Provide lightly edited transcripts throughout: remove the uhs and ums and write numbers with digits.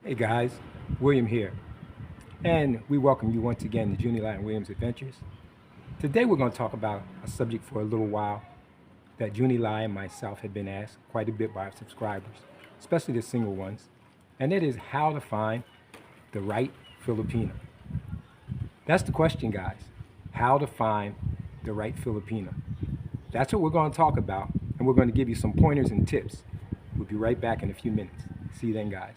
Hey guys, William here, and we welcome you once again to Junior and Williams Adventures. Today we're going to talk about a subject for a little while that Junie Lai and myself have been asked quite a bit by our subscribers, especially the single ones, and it is how to find the right Filipina. That's the question, guys. How to find the right Filipina. That's what we're going to talk about, and we're going to give you some pointers and tips. We'll be right back in a few minutes. See you then, guys.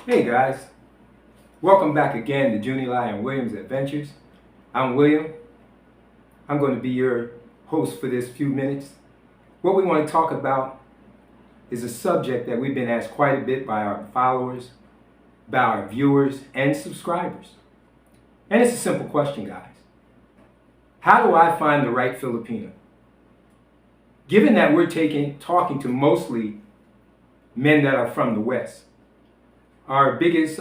Hey guys, welcome back again to Junie Lai and Williams Adventures. I'm William. I'm going to be your host for this few minutes. What we want to talk about is a subject that we've been asked quite a bit by our followers, by our viewers and subscribers. And it's a simple question, guys. How do I find the right Filipina? Given that we're talking to mostly men that are from the West, our biggest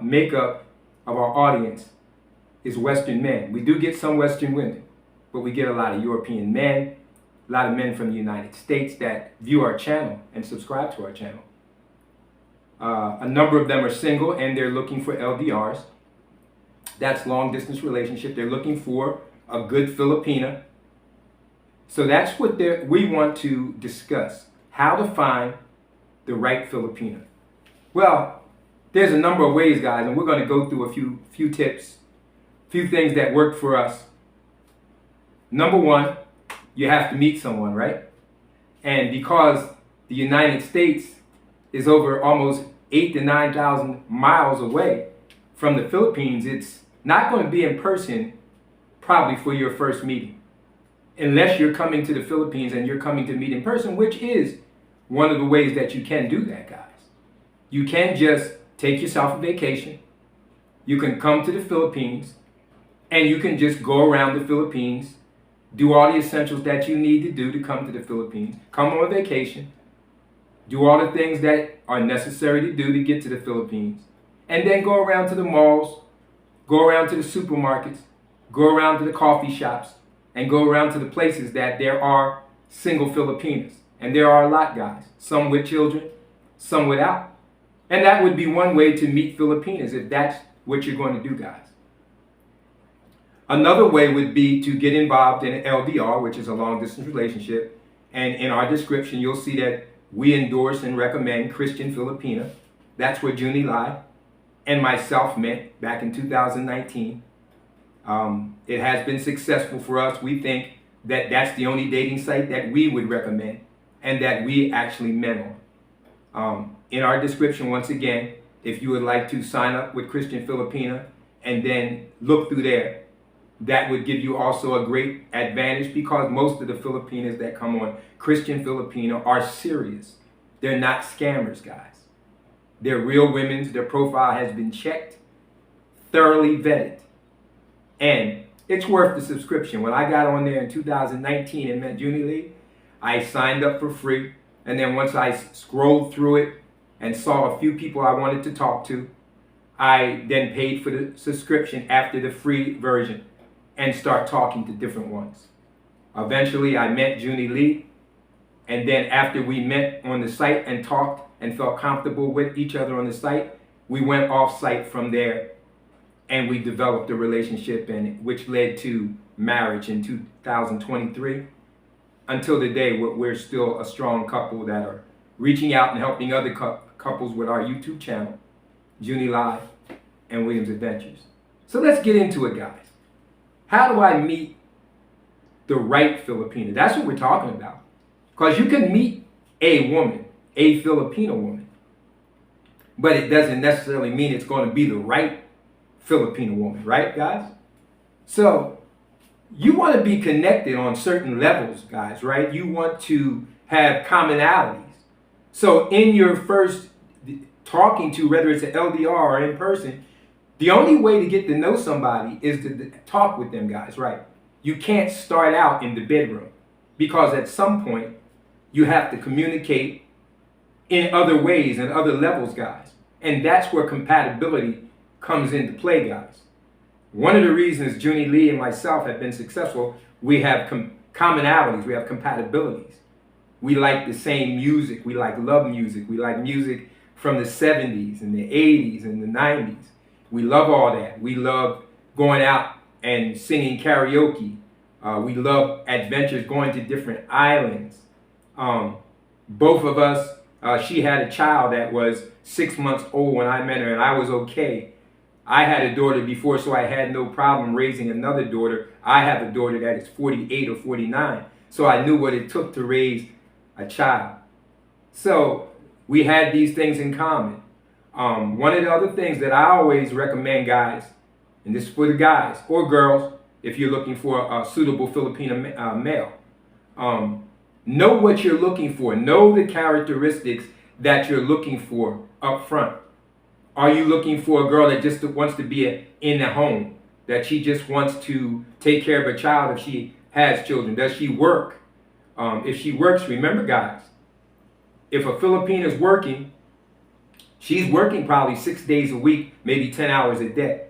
makeup of our audience is Western men. We do get some Western women, but we get a lot of European men, a lot of men from the United States that view our channel and subscribe to our channel. A number of them are single and they're looking for LDRs. That's long distance relationship. They're looking for a good Filipina. So that's what we want to discuss. How to find the right Filipina. Well, there's a number of ways, guys, and we're going to go through a few tips, few things that worked for us. Number one, you have to meet someone, right? And because the United States is over almost 8,000 to 9,000 miles away from the Philippines, it's not going to be in person probably for your first meeting. Unless you're coming to the Philippines and you're coming to meet in person, which is one of the ways that you can do that, guys. You can just take yourself a vacation. You can come to the Philippines and you can just go around the Philippines, do all the essentials that you need to do to come to the Philippines, come on vacation, do all the things that are necessary to do to get to the Philippines, and then go around to the malls, go around to the supermarkets, go around to the coffee shops, and go around to the places that there are single Filipinas. And there are a lot, guys. Some with children, some without. And that would be one way to meet Filipinas if that's what you're going to do, guys. Another way would be to get involved in an LDR, which is a long distance relationship. And in our description, you'll see that we endorse and recommend Christian Filipina. That's what Junie Lai and myself met back in 2019. It has been successful for us. We think that that's the only dating site that we would recommend and that we actually met on. In our description, once again, if you would like to sign up with Christian Filipina and then look through there, that would give you also a great advantage because most of the Filipinas that come on Christian Filipina are serious. They're not scammers, guys. They're real women. Their profile has been checked, thoroughly vetted, and it's worth the subscription. When I got on there in 2019 and met Junie Lee, I signed up for free. And then once I scrolled through it and saw a few people I wanted to talk to, I then paid for the subscription after the free version and start talking to different ones. Eventually, I met Junie Lee. And then after we met on the site and talked and felt comfortable with each other on the site, we went off site from there and we developed a relationship, and which led to marriage in 2023. Until the day we're still a strong couple that are reaching out and helping other couples with our YouTube channel, Junie Lai and Williams Adventures. So let's get into it, guys. How do I meet the right Filipina? That's what we're talking about. Because you can meet a woman, a Filipina woman, but it doesn't necessarily mean it's going to be the right Filipina woman, right, guys? So you want to be connected on certain levels, guys, right? You want to have commonalities. So in your first talking to, whether it's an LDR or in person, the only way to get to know somebody is to talk with them, guys, right? You can't start out in the bedroom, because at some point you have to communicate in other ways and other levels, guys. And that's where compatibility comes into play, guys. One of the reasons Junie Lee and myself have been successful, we have commonalities, we have compatibilities. We like the same music, we like love music, we like music from the 70s and the 80s and the 90s. We love all that. We love going out and singing karaoke. We love adventures, going to different islands. Both of us, she had a child that was 6 months old when I met her, and I was okay. I had a daughter before, so I had no problem raising another daughter. I have a daughter that is 48 or 49, so I knew what it took to raise a child. So we had these things in common. One of the other things that I always recommend, guys, and this is for the guys or girls, if you're looking for a suitable Filipina male, know what you're looking for. Know the characteristics that you're looking for up front. Are you looking for a girl that just wants to be in the home, that she just wants to take care of a child if she has children? Does she work? If she works, remember, guys, if a Filipina is working, she's working probably 6 days a week, maybe 10 hours a day.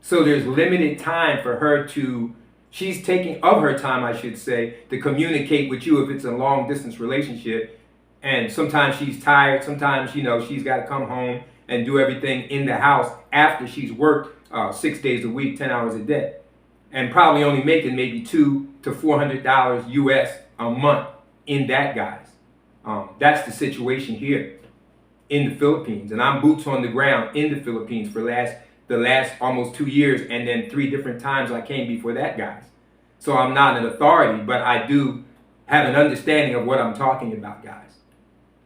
So there's limited time for her to, she's taking of her time, I should say, to communicate with you if it's a long distance relationship. And sometimes she's tired. Sometimes, you know, she's got to come home and do everything in the house after she's worked 6 days a week, 10 hours a day. And probably only making maybe $200 to $400 US a month in that, guys. That's the situation here in the Philippines. And I'm boots on the ground in the Philippines for the last almost 2 years, and then 3 different times I came before that, guys. So I'm not an authority, but I do have an understanding of what I'm talking about, guys.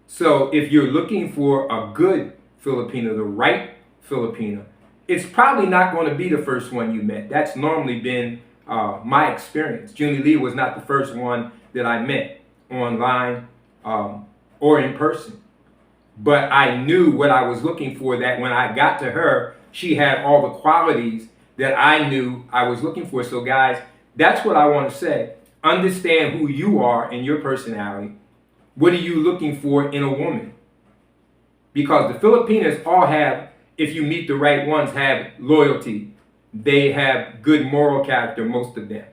So if you're looking for a good Filipina, the right Filipina, it's probably not going to be the first one you met. That's normally been my experience. Junie Lee was not the first one that I met online or in person. But I knew what I was looking for, that when I got to her, she had all the qualities that I knew I was looking for. So guys, that's what I want to say. Understand who you are and your personality. What are you looking for in a woman? Because the Filipinas all have, if you meet the right ones, have loyalty. They have good moral character, most of them.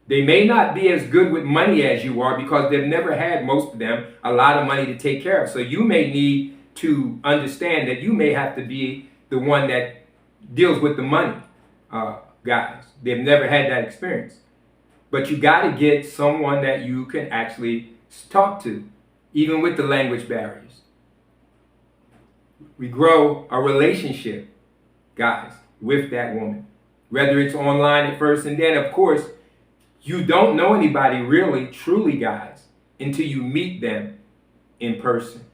They may not be as good with money as you are, because they've never had, most of them, a lot of money to take care of. So you may need to understand that you may have to be the one that deals with the money, guys. They've never had that experience. But you got to get someone that you can actually talk to, even with the language barriers. We grow a relationship, guys, with that woman, whether it's online at first, and then, of course, you don't know anybody really, truly, guys, until you meet them in person.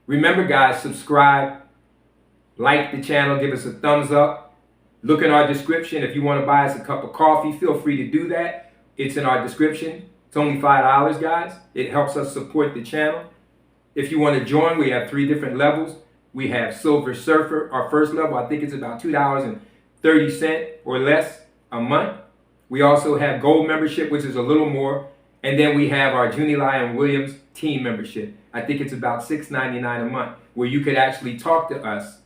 Remember, guys, subscribe, like the channel, give us a thumbs up. Look in our description. If you want to buy us a cup of coffee, feel free to do that. It's in our description. It's only $5, guys. It helps us support the channel. If you want to join, we have 3 different levels. We have Silver Surfer, our first level. I think it's about $2.30 or less a month. We also have Gold membership, which is a little more. And then we have our Junie Lee Williams team membership. I think it's about $6.99 a month, where you could actually talk to us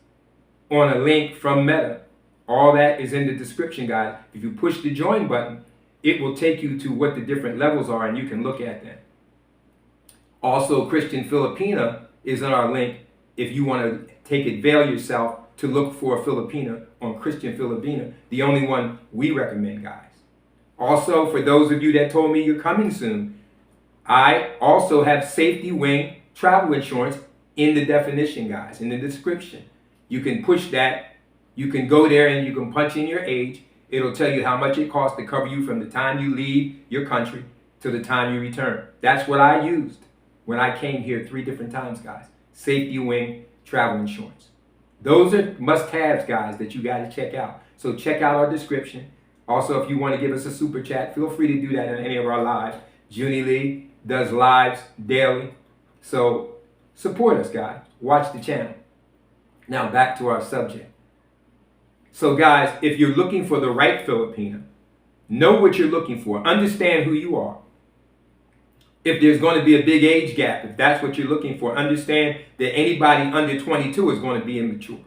on a link from Meta. All that is in the description, guys. If you push the join button, it will take you to what the different levels are, and you can look at them. Also, Christian Filipina is in our link if you want to avail yourself to look for a Filipina on Christian Filipina, the only one we recommend, guys. Also, for those of you that told me you're coming soon, I also have Safety Wing travel insurance in the definition, guys, in the description. You can push that. You can go there and you can punch in your age. It'll tell you how much it costs to cover you from the time you leave your country to the time you return. That's what I used when I came here 3 different times, guys. Safety Wing travel insurance. Those are must-haves, guys, that you got to check out. So check out our description. Also, if you want to give us a super chat, feel free to do that in any of our lives. Junie Lee does lives daily. So support us, guys. watch the channel. Now back to our subject. So guys, if you're looking for the right Filipina, know what you're looking for. Understand who you are. If there's going to be a big age gap, if that's what you're looking for, understand that anybody under 22 is going to be immature.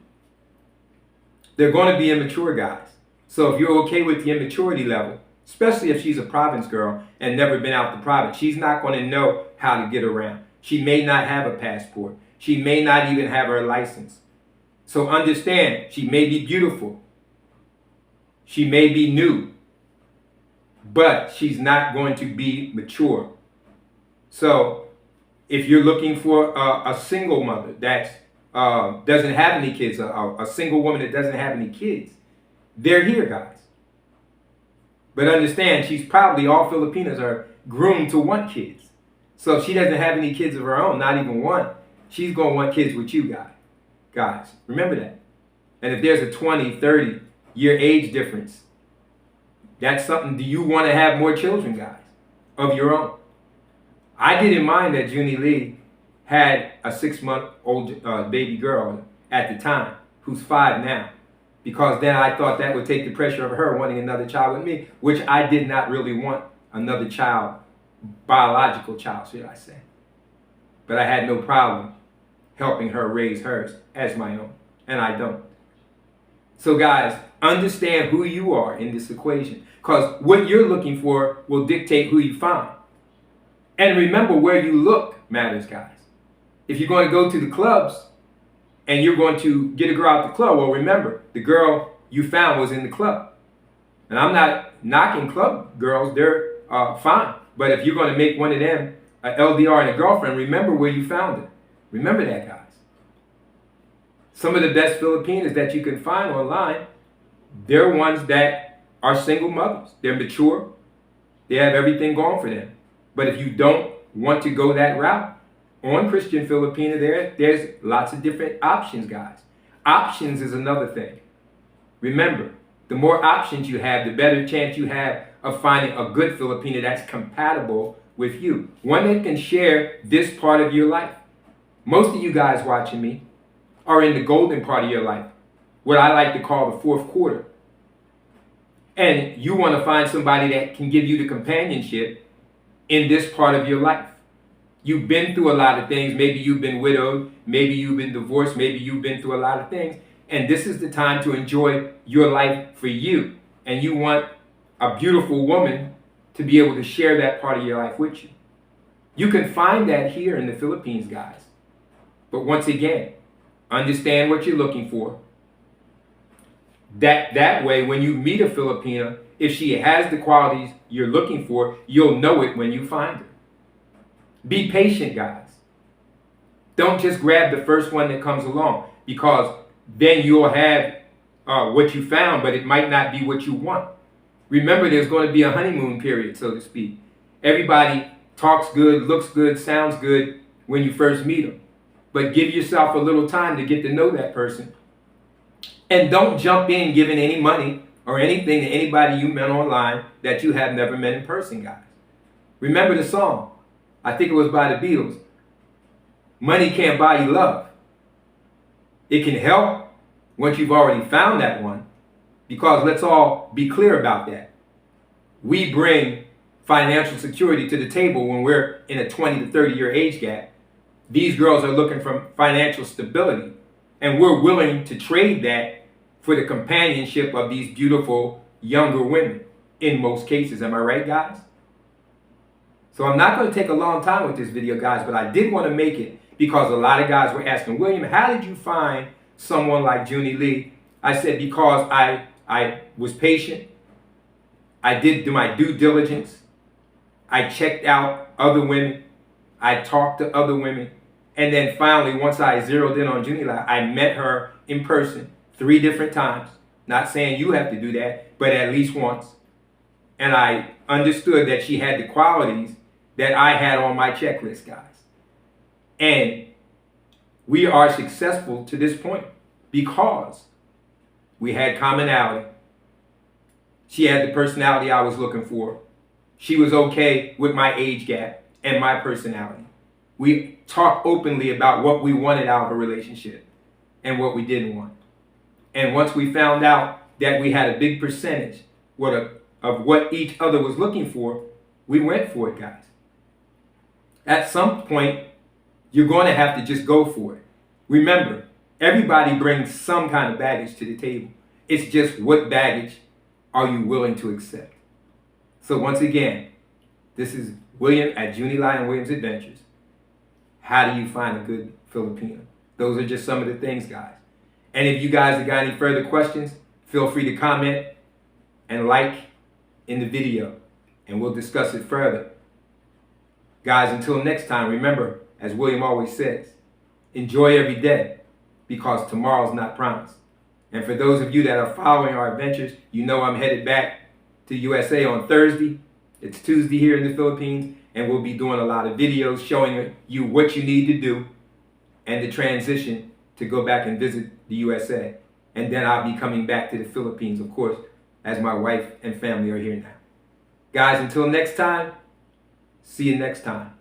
They're going to be immature, guys. So if you're okay with the immaturity level, especially if she's a province girl and never been out the province, she's not going to know how to get around. She may not have a passport. She may not even have her license. So understand, she may be beautiful. She may be new. But she's not going to be mature. So if you're looking for a single mother that doesn't have any kids, a single woman that doesn't have any kids, they're here, guys. But understand, she's probably, all Filipinas are groomed to want kids. So if she doesn't have any kids of her own, not even one, she's going to want kids with you guys. Guys, remember that. And if there's a 20, 30 year age difference, that's something. Do you want to have more children, guys, of your own? I didn't mind that Junie Lee had a 6-month-old baby girl at the time, who's 5 now, because then I thought that would take the pressure of her wanting another child with me, which I did not really want another child, biological child, should I say. But I had no problem helping her raise hers as my own, and I don't. So guys, understand who you are in this equation, because what you're looking for will dictate who you find. And remember, where you look matters, guys. If you're going to go to the clubs and you're going to get a girl out the club, well, remember, the girl you found was in the club. And I'm not knocking club girls, they're fine. But if you're going to make one of them an LDR and a girlfriend, remember where you found it. Remember that, guys. Some of the best Filipinas that you can find online, they're ones that are single mothers. They're mature. They have everything going for them. But if you don't want to go that route, on Christian Filipina, there's lots of different options, guys. Options is another thing. Remember, the more options you have, the better chance you have of finding a good Filipina that's compatible with you. One that can share this part of your life. Most of you guys watching me are in the golden part of your life, what I like to call the fourth quarter. And you want to find somebody that can give you the companionship in this part of your life. You've been through a lot of things. Maybe you've been widowed. Maybe you've been divorced. Maybe you've been through a lot of things. And this is the time to enjoy your life for you. And you want a beautiful woman to be able to share that part of your life with you. You can find that here in the Philippines, guys. But once again, understand what you're looking for. That way, when you meet a Filipina, if she has the qualities you're looking for, you'll know it when you find her. Be patient, guys. Don't just grab the first one that comes along, because then you'll have what you found, but it might not be what you want. Remember, there's going to be a honeymoon period, so to speak. Everybody talks good, looks good, sounds good when you first meet them. But give yourself a little time to get to know that person. And don't jump in giving any money or anything to anybody you met online that you have never met in person, guys. Remember the song. I think it was by the Beatles. Money can't buy you love. It can help once you've already found that one, because let's all be clear about that. We bring financial security to the table when we're in a 20 to 30 year age gap. These girls are looking for financial stability, and we're willing to trade that for the companionship of these beautiful younger women in most cases. Am I right, guys? So I'm not going to take a long time with this video, guys, but I did want to make it because a lot of guys were asking, William, how did you find someone like Junie Lee? I said, because I was patient. I did do my due diligence. I checked out other women. I talked to other women. And then finally, once I zeroed in on Junie Lee, I met her in person 3 different times. Not saying you have to do that, but at least once. And I understood that she had the qualities that I had on my checklist, guys. And we are successful to this point because we had commonality. She had the personality I was looking for. She was okay with my age gap and my personality. We talked openly about what we wanted out of a relationship and what we didn't want. And once we found out that we had a big percentage of what each other was looking for, we went for it, guys. At some point, you're going to have to just go for it. Remember, everybody brings some kind of baggage to the table. It's just what baggage are you willing to accept? So once again, this is William at Junilai and Williams Adventures. How do you find a good Filipino? Those are just some of the things, guys. And if you guys have got any further questions, feel free to comment and like in the video, and we'll discuss it further. Guys, until next time, remember, as William always says, enjoy every day, because tomorrow's not promised. And for those of you that are following our adventures, you know I'm headed back to USA on Thursday. It's Tuesday here in the Philippines, and we'll be doing a lot of videos showing you what you need to do and the transition to go back and visit the USA. And then I'll be coming back to the Philippines, of course, as my wife and family are here now. Guys, until next time, see you next time.